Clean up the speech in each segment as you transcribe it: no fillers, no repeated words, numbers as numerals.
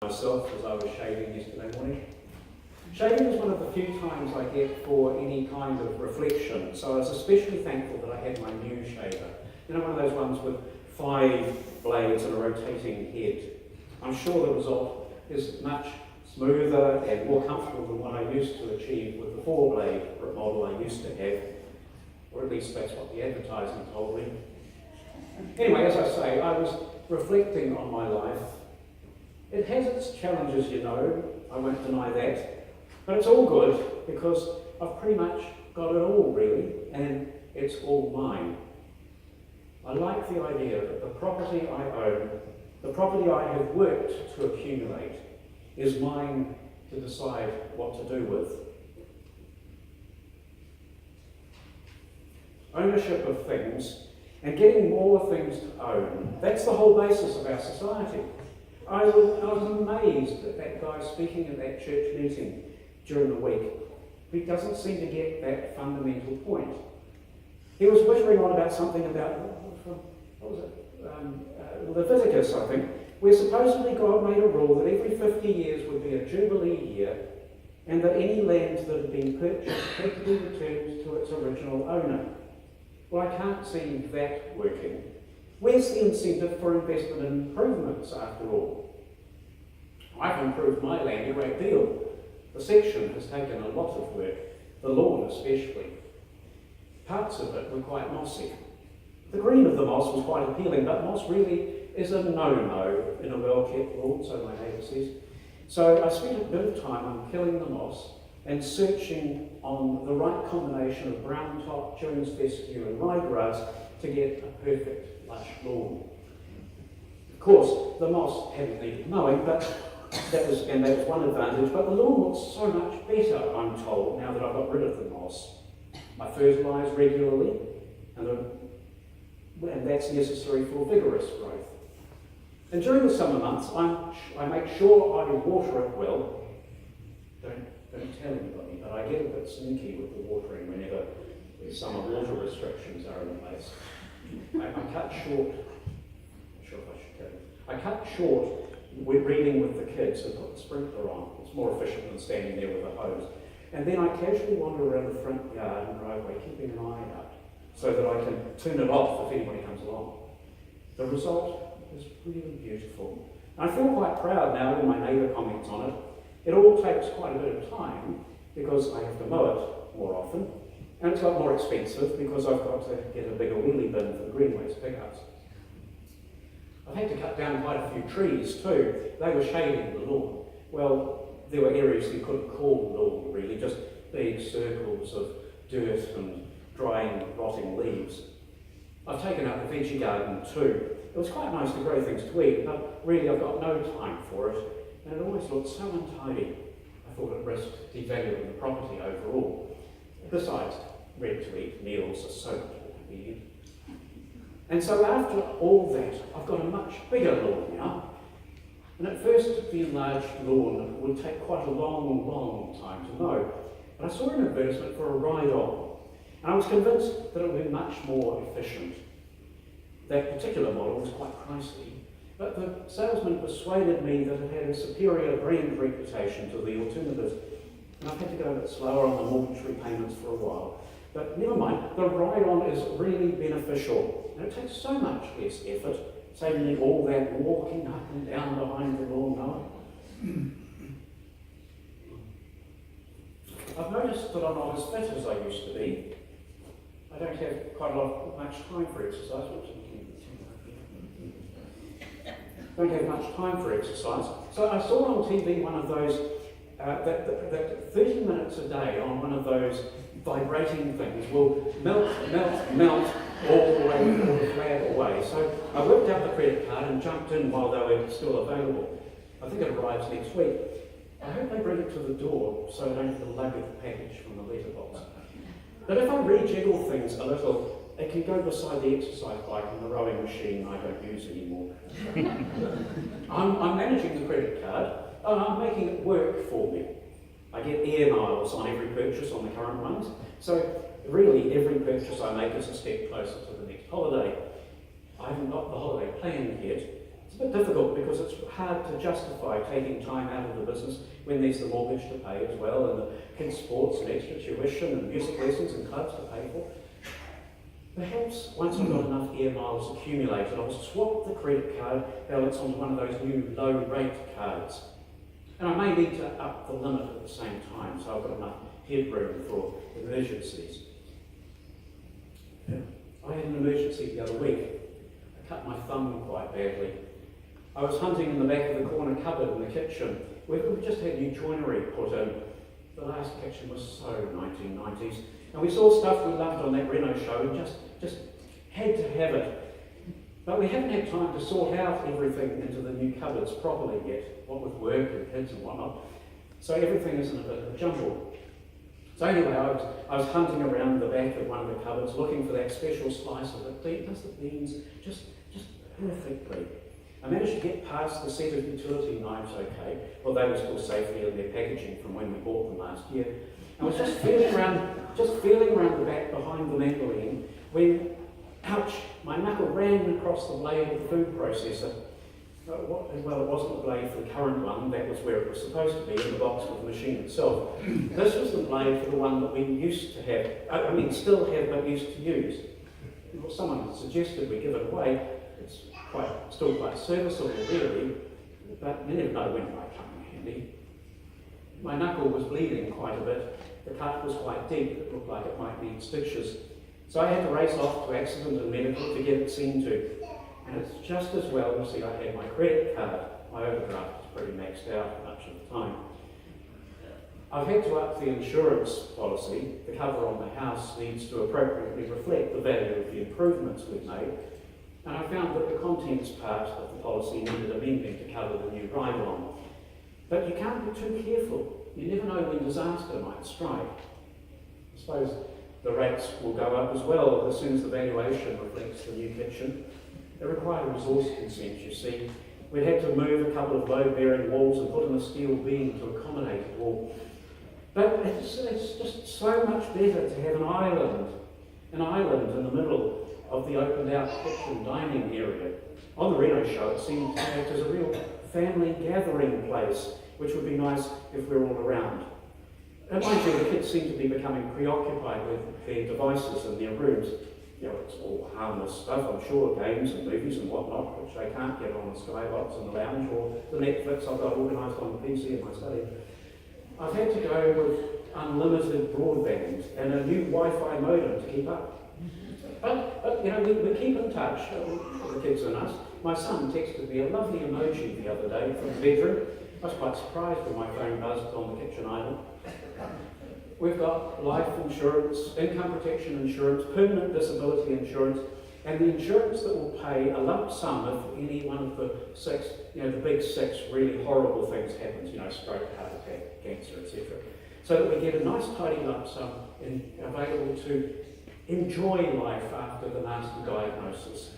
myself as I was shaving yesterday morning. Shaving is one of the few times I get for any kind of reflection, so I was especially thankful that I had my new shaver. You know, one of those ones with 5 blades and a rotating head. I'm sure the result is much smoother and more comfortable than what I used to achieve with the 4-blade model I used to have, or at least that's what the advertising told me. Anyway, as I say, I was reflecting on my life. It has its challenges, you know, I won't deny that, but it's all good because I've pretty much got it all really, and it's all mine. I like the idea that the property I own, the property I have worked to accumulate, is mine to decide what to do with. Ownership of things and getting more things to own, that's the whole basis of our society. I was amazed at that guy speaking at that church meeting during the week. He doesn't seem to get that fundamental point. He was whittering on about something about, what was it? Leviticus, I think, where supposedly God made a rule that every 50 years would be a Jubilee year, and that any land that had been purchased had to be returned to its original owner. Well, I can't see that working. Where's the incentive for investment in improvements, after all? I've improved my land a great deal. The section has taken a lot of work, the lawn especially. Parts of it were quite mossy. The green of the moss was quite appealing, but moss really is a no-no in a well-kept lawn, so my neighbour says. So I spent a bit of time on killing the moss and searching on the right combination of brown top, Jones fescue and ryegrass to get a perfect lush lawn. Of course, the moss hadn't needed mowing, but that was one advantage, but the lawn looks so much better, I'm told, now that I've got rid of the moss. I fertilise regularly, and that's necessary for vigorous growth. And during the summer months, I make sure I water it well. Don't tell anybody, but I get a bit sneaky with the watering whenever summer water restrictions are in place. I cut short, I'm not sure if I should tell you, I cut short reading with the kids and put the sprinkler on. It's more efficient than standing there with a hose. And then I casually wander around the front yard and driveway, keeping an eye out, so that I can turn it off if anybody comes along. The result is really beautiful. I feel quite proud now when my neighbour comments on it. It all takes quite a bit of time because I have to mow it more often, and it's got more expensive because I've got to get a bigger wheelie bin for the greenways pickups. I've had to cut down quite a few trees too. They were shading the lawn. Well, there were areas you couldn't call lawn really, just big circles of dirt and drying, rotting leaves. I've taken up the veggie garden too. It was quite nice to grow things to eat, but really I've got no time for it, and it always looked so untidy. I thought it risked devaluing the property overall. Besides, ready-to-eat meals are so much more convenient. And so after all that, I've got a much bigger lawn now. And at first, the enlarged lawn would take quite a long, long time to mow. But I saw an advertisement for a ride-on, and I was convinced that it would be much more efficient. That particular model was quite pricey, but the salesman persuaded me that it had a superior brand reputation to the alternative. And I've had to go a bit slower on the mortgage repayments for a while. But never mind, the ride-on is really beneficial. And it takes so much less effort, saving me all that walking up and down behind the lawnmower. I've noticed that I'm not as fit as I used to be. I don't have quite much time for exercise. Don't have much time for exercise. So I saw on TV one of those, that 30 minutes a day on one of those vibrating things will melt all the way, all the flag away. So I whipped out the credit card and jumped in while they were still available. I think it arrives next week. I hope they bring it to the door so I don't have to lug the package from the letterbox. But if I rejiggle things a little, it can go beside the exercise bike and the rowing machine I don't use anymore. I'm managing the credit card, and I'm making it work for me. I get air miles on every purchase on the current ones, so really every purchase I make is a step closer to the next holiday. I haven't got the holiday planned yet, It's a bit difficult because it's hard to justify taking time out of the business when there's the mortgage to pay as well, and the kids' sports and extra tuition and music lessons and clubs to pay for. Perhaps once I've got enough air miles accumulated, I'll swap the credit card balance onto one of those new low-rate cards. And I may need to up the limit at the same time, so I've got enough headroom for emergencies. I had an emergency the other week. I cut my thumb quite badly. I was hunting in the back of the corner cupboard in the kitchen. We've just had new joinery put in. The last kitchen was so 1990s. And we saw stuff we loved on that Reno show and just had to have it. But we haven't had time to sort out everything into the new cupboards properly yet, what with work and kids and whatnot. So everything is in a bit of a jumble. So anyway, I was hunting around the back of one of the cupboards looking for that special slice of it. Does the beans just perfectly. I managed to get past the set of utility knives okay, well they were still safely in their packaging from when we bought them last year. I was just feeling around the back behind the mandolin when, ouch, my knuckle ran across the blade of the food processor. Well, it wasn't the blade for the current one, that was where it was supposed to be, in the box with the machine itself. This was the blade for the one that we used to have, still have but used to use. Well, someone suggested we give it away. It's still quite serviceable really, but you never know when it might come in handy. My knuckle was bleeding quite a bit. The cut was quite deep, it looked like it might need stitches. So I had to race off to accident and medical to get it seen to. And it's just as well, you see, I had my credit card. My overdraft was pretty maxed out much of the time. I've had to up the insurance policy. The cover on the house needs to appropriately reflect the value of the improvements we've made. And I found that the contents part of the policy needed amending to cover the new ride-along. But you can't be too careful. You never know when disaster might strike. I suppose the rates will go up as well as soon as the valuation reflects the new kitchen. It required resource consent, you see. We had to move a couple of load-bearing walls and put in a steel beam to accommodate it all. But it's just so much better to have an island in the middle of the opened-out kitchen dining area. On the Reno show, it seemed to act as a real family gathering place, which would be nice if we're all around. And mind you, the kids seem to be becoming preoccupied with their devices in their rooms. You know, it's all harmless stuff, I'm sure, games and movies and whatnot, which they can't get on the skybox in the lounge or the Netflix I've got organised on the PC in my study. I've had to go with unlimited broadband and a new Wi-Fi modem to keep up. But you know, we keep in touch, the kids and us. My son texted me a lovely emoji the other day from the bedroom. I was quite surprised when my phone buzzed on the kitchen island. We've got life insurance, income protection insurance, permanent disability insurance, and the insurance that will pay a lump sum if any one of the six, the big six really horrible things happens, stroke, heart attack, cancer, etc. So that we get a nice tidy lump sum available to enjoy life after the nasty diagnosis.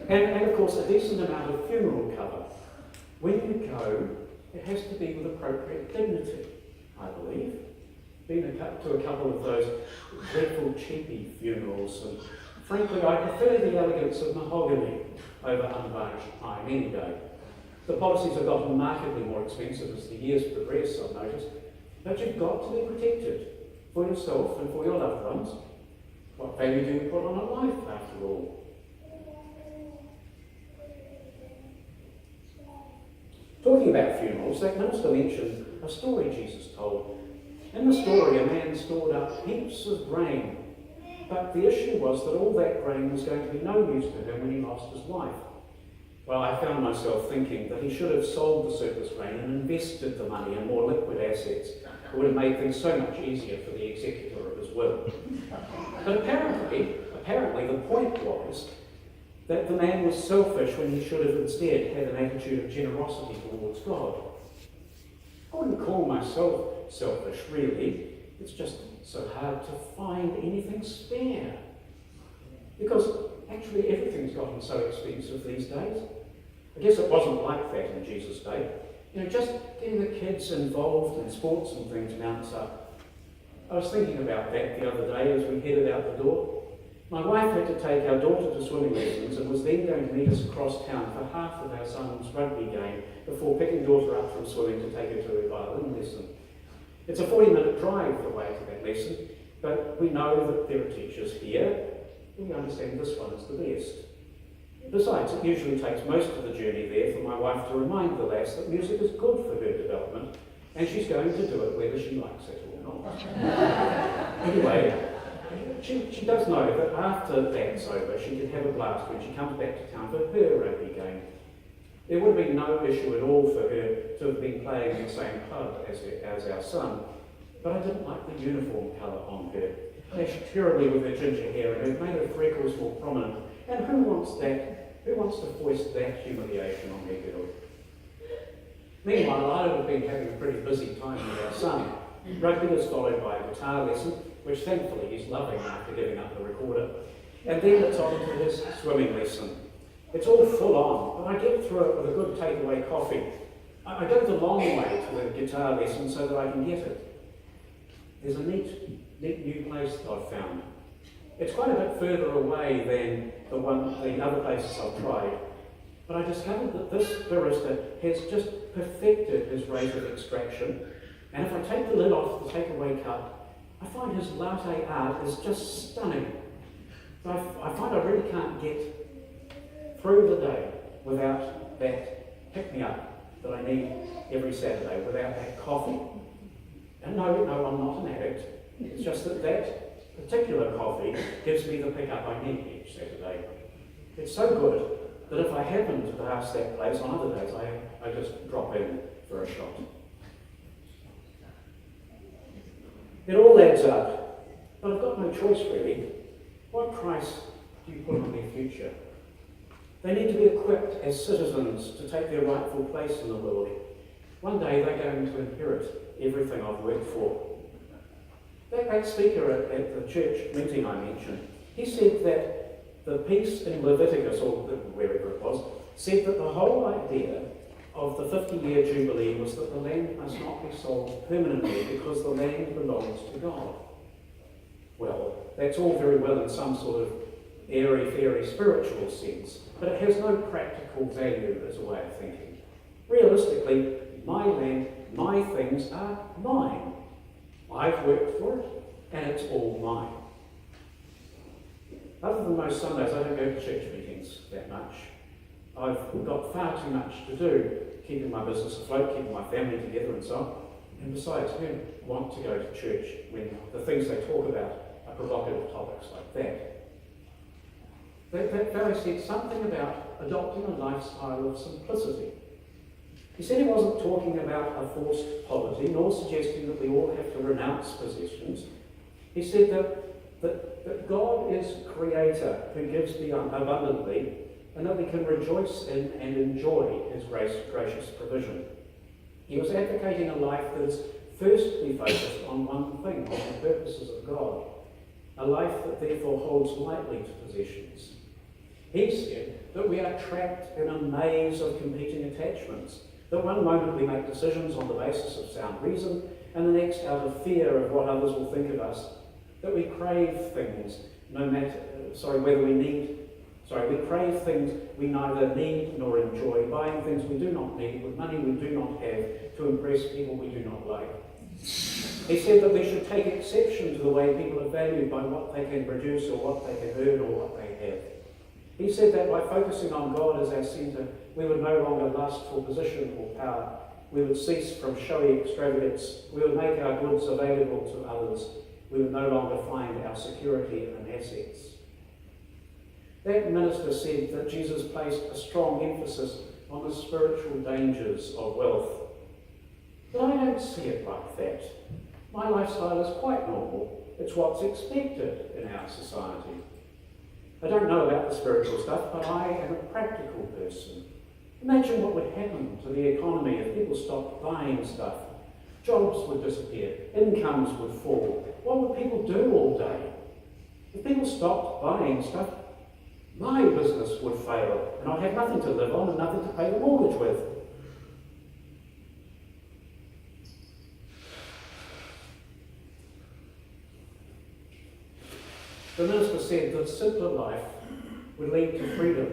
And of course, a decent amount of funeral cover. When you go, it has to be with appropriate dignity, I believe. Been to a couple of those dreadful cheapy funerals, and frankly I prefer the elegance of mahogany over unvarnished pine any day. The policies have gotten markedly more expensive as the years progress, I've noticed, but you've got to be protected for yourself and for your loved ones. What value do you put on a life after all? Talking about funerals, that minister mentioned a story Jesus told. In the story, a man stored up heaps of grain, but the issue was that all that grain was going to be no use to him when he lost his wife. Well, I found myself thinking that he should have sold the surplus grain and invested the money in more liquid assets. It would have made things so much easier for the executor of his will. But apparently the point was that the man was selfish when he should have instead had an attitude of generosity towards God. I wouldn't call myself selfish, really. It's just so hard to find anything spare. Because actually everything's gotten so expensive these days. I guess it wasn't like that in Jesus' day. Just getting the kids involved in sports and things mounts up. I was thinking about that the other day as we headed out the door. My wife had to take our daughter to swimming lessons and was then going to meet us across town for half of our son's rugby game before picking daughter up from swimming to take her to her violin lesson. It's a 40-minute drive away to that lesson, but we know that there are teachers here, and we understand this one is the best. Besides, it usually takes most of the journey there for my wife to remind the lass that music is good for her development, and she's going to do it whether she likes it or not. Anyway, she does know that after that's over, she can have a blast when she comes back to town for her rugby game. There would have been no issue at all for her to have been playing in the same club as our son, but I didn't like the uniform colour on her. Clashed terribly with her ginger hair and it made her freckles more prominent. And who wants that? Who wants to foist that humiliation on their girl? Meanwhile, I would have been having a pretty busy time with our son. Rugby is followed by a guitar lesson, which thankfully he's loving after giving up the recorder. And then it's on to his swimming lesson. It's all full on, but I get through it with a good takeaway coffee. I go the long way to the guitar lesson so that I can get it. There's a neat new place that I've found. It's quite a bit further away than the other places I've tried, but I discovered that this barista has just perfected his rate of extraction, and if I take the lid off the takeaway cup, I find his latte art is just stunning. So I find I really can't get through the day without that pick-me-up that I need every Saturday, without that coffee. And no, I'm not an addict. It's just that particular coffee gives me the pick-up I need each Saturday. It's so good that if I happen to pass that place on other days, I just drop in for a shot. It all adds up, but I've got no choice really. What price do you put on their future? They need to be equipped as citizens to take their rightful place in the world. One day they're going to inherit everything I've worked for. That great speaker at the church meeting I mentioned, he said that the piece in Leviticus, or wherever it was, said that the whole idea of the 50-year Jubilee was that the land must not be sold permanently because the land belongs to God. Well, that's all very well in some sort of airy-fairy spiritual sense, but it has no practical value as a way of thinking. Realistically, my land, my things are mine. I've worked for it, and it's all mine. Other than most Sundays, I don't go to church meetings that much. I've got far too much to do, keeping my business afloat, keeping my family together and so on. And besides, who want to go to church when the things they talk about are provocative topics like that? That fellow said something about adopting a lifestyle of simplicity. He said he wasn't talking about a forced poverty, nor suggesting that we all have to renounce possessions. He said that God is creator who gives abundantly, and that we can rejoice in and enjoy his gracious provision. He was advocating a life that is firstly focused on one thing, on the purposes of God, a life that therefore holds lightly to possessions. He said that we are trapped in a maze of competing attachments, that one moment we make decisions on the basis of sound reason, and the next out of fear of what others will think of us, that we crave things we crave things we neither need nor enjoy, buying things we do not need with money we do not have to impress people we do not like. He said that we should take exception to the way people are valued by what they can produce or what they can earn or what they have. He said that by focusing on God as our centre, we would no longer lust for position or power. We would cease from showy extravagance. We would make our goods available to others. We would no longer find our security in assets. That minister said that Jesus placed a strong emphasis on the spiritual dangers of wealth. But I don't see it like that. My lifestyle is quite normal. It's what's expected in our society. I don't know about the spiritual stuff, but I am a practical person. Imagine what would happen to the economy if people stopped buying stuff. Jobs would disappear, incomes would fall. What would people do all day? If people stopped buying stuff, my business would fail, and I'd have nothing to live on and nothing to pay the mortgage with. The minister said that a simpler life would lead to freedom.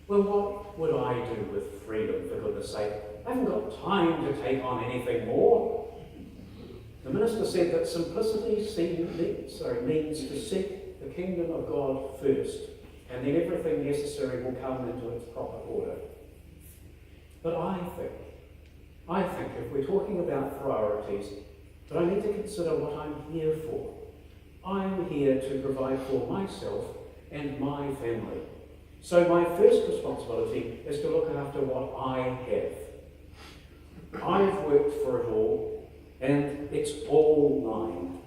Well, what would I do with freedom, for goodness sake? I haven't got time to take on anything more. The minister said that simplicity means to seek the kingdom of God first, and then everything necessary will come into its proper order. But I think if we're talking about priorities, that I need to consider what I'm here for. I'm here to provide for myself and my family. So my first responsibility is to look after what I have. I've worked for it all, and it's all mine.